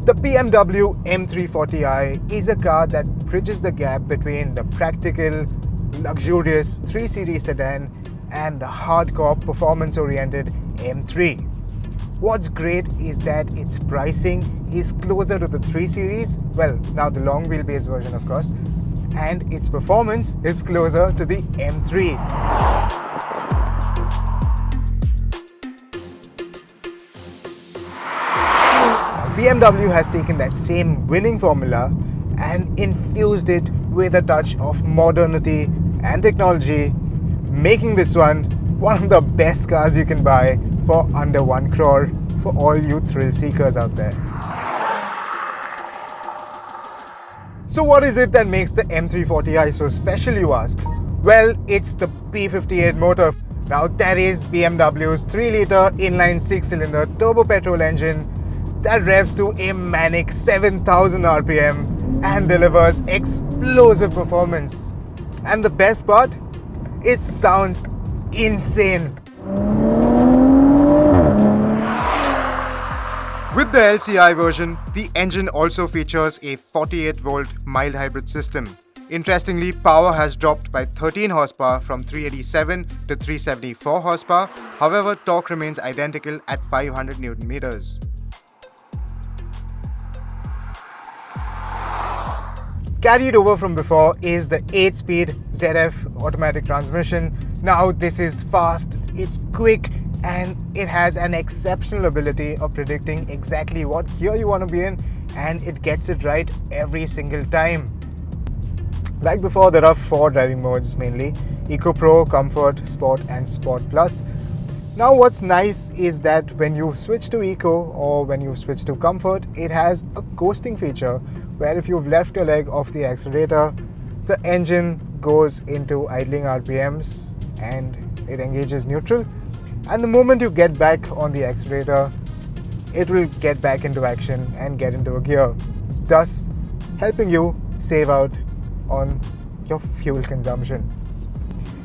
The BMW M340i is a car that bridges the gap between the practical, luxurious 3 Series sedan and the hardcore, performance-oriented M3. What's great is that its pricing is closer to the 3 Series, well, now the long wheelbase version of course, and its performance is closer to the M3. BMW has taken that same winning formula and infused it with a touch of modernity and technology, making this one of the best cars you can buy for under 1 crore for all you thrill seekers out there. So what is it that makes the M340i so special, you ask? Well, it's the P58 motor. Now that is BMW's 3-litre inline 6-cylinder turbo petrol engine that revs to a manic 7,000 RPM and delivers explosive performance. And the best part? It sounds insane. With the LCI version, the engine also features a 48-volt mild hybrid system. Interestingly, power has dropped by 13 horsepower from 387 to 374 horsepower. However, torque remains identical at 500 Newton meters. Carried over from before is the 8-speed ZF automatic transmission. Now this is fast, it's quick, and it has an exceptional ability of predicting exactly what gear you want to be in, and it gets it right every single time. Like before, there are 4 driving modes mainly: Eco Pro, Comfort, Sport and Sport Plus. Now what's nice is that when you switch to Eco or when you switch to Comfort, it has a coasting feature where if you've left your leg off the accelerator, the engine goes into idling RPMs and it engages neutral. And the moment you get back on the accelerator, it will get back into action and get into a gear, thus helping you save out on your fuel consumption.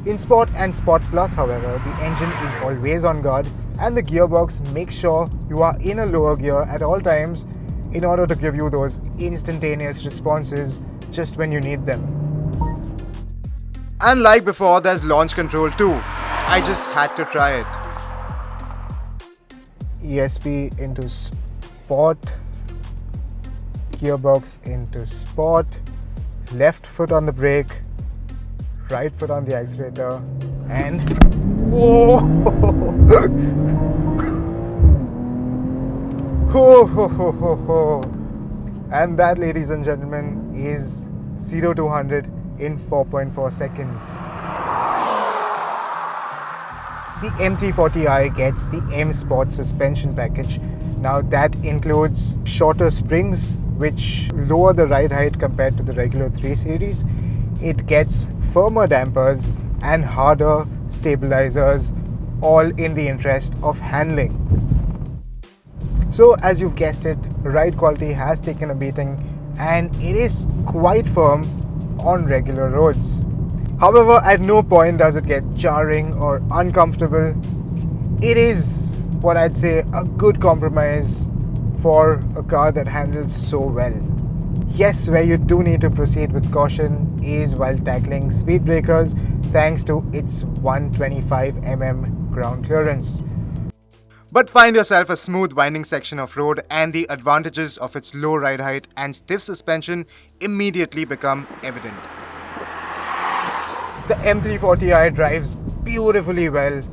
In Sport and Sport Plus, however, the engine is always on guard and the gearbox makes sure you are in a lower gear at all times in order to give you those instantaneous responses just when you need them. And like before, there's launch control too. I just had to try it. ESP into Sport, gearbox into Sport, left foot on the brake, right foot on the accelerator, and whoa! Ho, ho, ho, ho, ho. And that, ladies and gentlemen, is 0 to 100 in 4.4 seconds. The M340i gets the M Sport suspension package. Now that includes shorter springs which lower the ride height compared to the regular 3 Series. It gets firmer dampers and harder stabilizers, all in the interest of handling. So as you've guessed it, ride quality has taken a beating and it is quite firm on regular roads. However, at no point does it get jarring or uncomfortable. It is what I'd say a good compromise for a car that handles so well. Yes, where you do need to proceed with caution is while tackling speed breakers thanks to its 125mm ground clearance. But find yourself a smooth winding section of road and the advantages of its low ride height and stiff suspension immediately become evident. The M340i drives beautifully well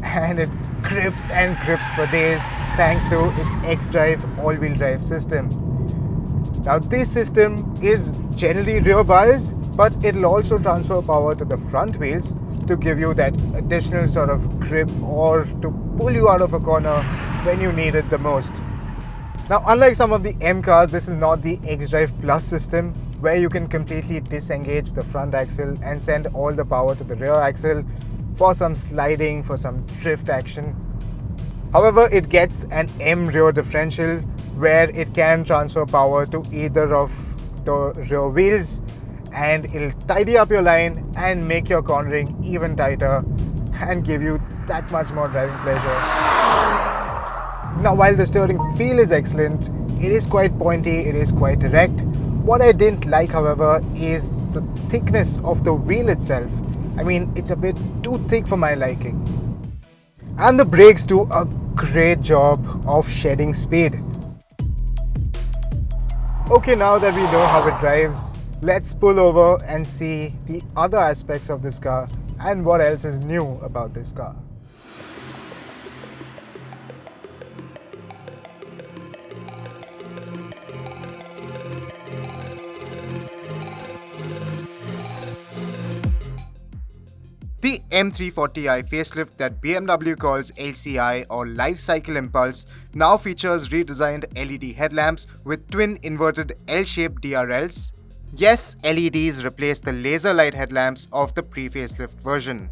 and it grips and grips for days thanks to its X-Drive all-wheel drive system. Now this system is generally rear biased, but it'll also transfer power to the front wheels to give you that additional sort of grip or to pull you out of a corner when you need it the most. Now unlike some of the M cars, this is not the X-Drive Plus system where you can completely disengage the front axle and send all the power to the rear axle for some sliding, for some drift action. However, it gets an M rear differential where it can transfer power to either of the rear wheels and it'll tidy up your line and make your cornering even tighter and give you that much more driving pleasure. Now while the steering feel is excellent, It is quite pointy, it is quite direct. What I didn't like, however, is the thickness of the wheel itself. I mean, it's a bit too thick for my liking. And the brakes do a great job of shedding speed. Okay, now that we know how it drives, let's pull over and see the other aspects of this car and what else is new about this car. The M340i facelift that BMW calls LCI or Life Cycle Impulse now features redesigned LED headlamps with twin inverted L-shaped DRLs. Yes, LEDs replace the laser light headlamps of the pre-facelift version.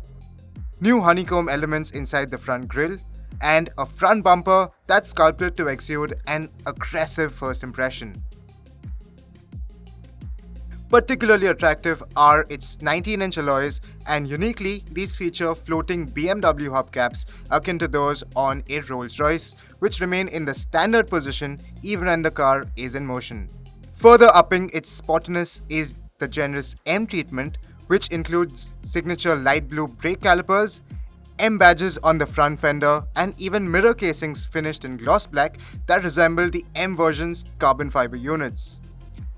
New honeycomb elements inside the front grille and a front bumper that's sculpted to exude an aggressive first impression. Particularly attractive are its 19-inch alloys, and uniquely, these feature floating BMW hubcaps akin to those on a Rolls-Royce, which remain in the standard position even when the car is in motion. Further upping its sportiness is the generous M treatment, which includes signature light blue brake calipers, M badges on the front fender, and even mirror casings finished in gloss black that resemble the M version's carbon fiber units.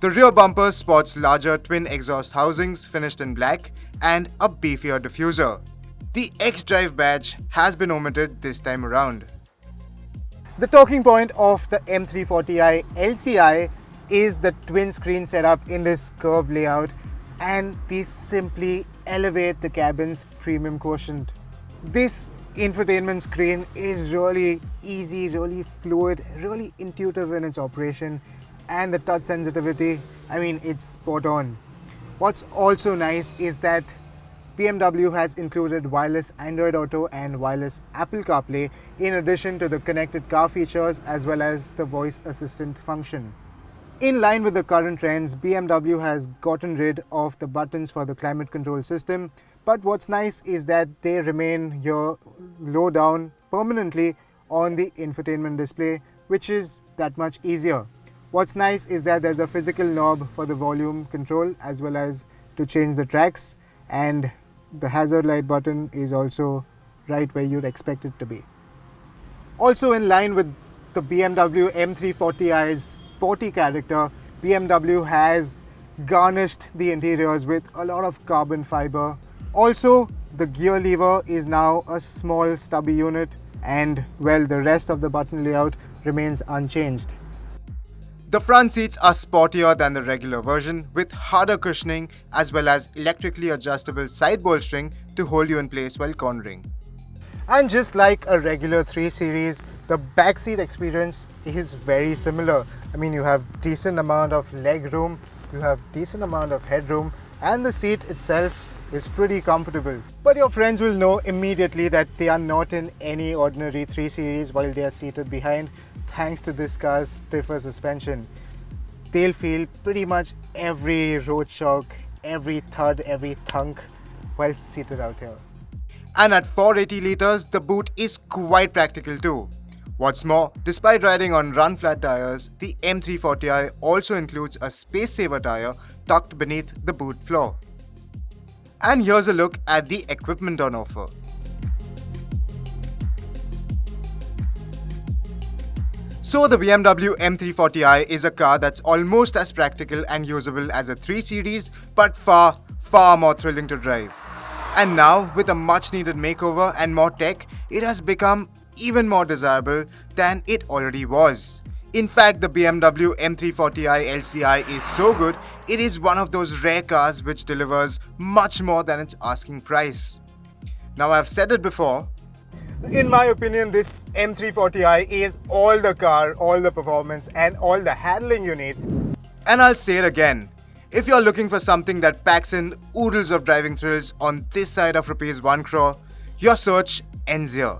The rear bumper sports larger twin exhaust housings finished in black and a beefier diffuser. The X-Drive badge has been omitted this time around. The talking point of the M340i LCI is the twin screen setup in this curved layout, and these simply elevate the cabin's premium quotient. This infotainment screen is really easy, really fluid, really intuitive in its operation. And the touch sensitivity, I mean, it's spot on. What's also nice is that BMW has included wireless Android Auto and wireless Apple CarPlay in addition to the connected car features as well as the voice assistant function. In line with the current trends, BMW has gotten rid of the buttons for the climate control system, but what's nice is that they remain here low down permanently on the infotainment display, which is that much easier. What's nice is that there's a physical knob for the volume control as well as to change the tracks, and the hazard light button is also right where you'd expect it to be. Also in line with the BMW M340i's sporty character, BMW has garnished the interiors with a lot of carbon fiber. Also, the gear lever is now a small stubby unit, and well, the rest of the button layout remains unchanged. The front seats are sportier than the regular version with harder cushioning as well as electrically adjustable side bolstering to hold you in place while cornering. And just like a regular 3 Series, the backseat experience is very similar. I mean, you have decent amount of leg room, you have decent amount of headroom, and the seat itself is pretty comfortable. But your friends will know immediately that they are not in any ordinary 3 Series while they are seated behind, thanks to this car's stiffer suspension. They'll feel pretty much every road shock, every thud, every thunk while seated out here. And at 480 litres, the boot is quite practical too. What's more, despite riding on run-flat tyres, the M340i also includes a space-saver tyre tucked beneath the boot floor. And here's a look at the equipment on offer. So the BMW M340i is a car that's almost as practical and usable as a 3 Series, but far more thrilling to drive. And now, with a much needed makeover and more tech, it has become even more desirable than it already was. In fact, the BMW M340i LCI is so good, it is one of those rare cars which delivers much more than its asking price. Now, I've said it before, in my opinion, this M340i is all the car, all the performance and all the handling you need. And I'll say it again. If you're looking for something that packs in oodles of driving thrills on this side of Rs 1 crore, your search ends here.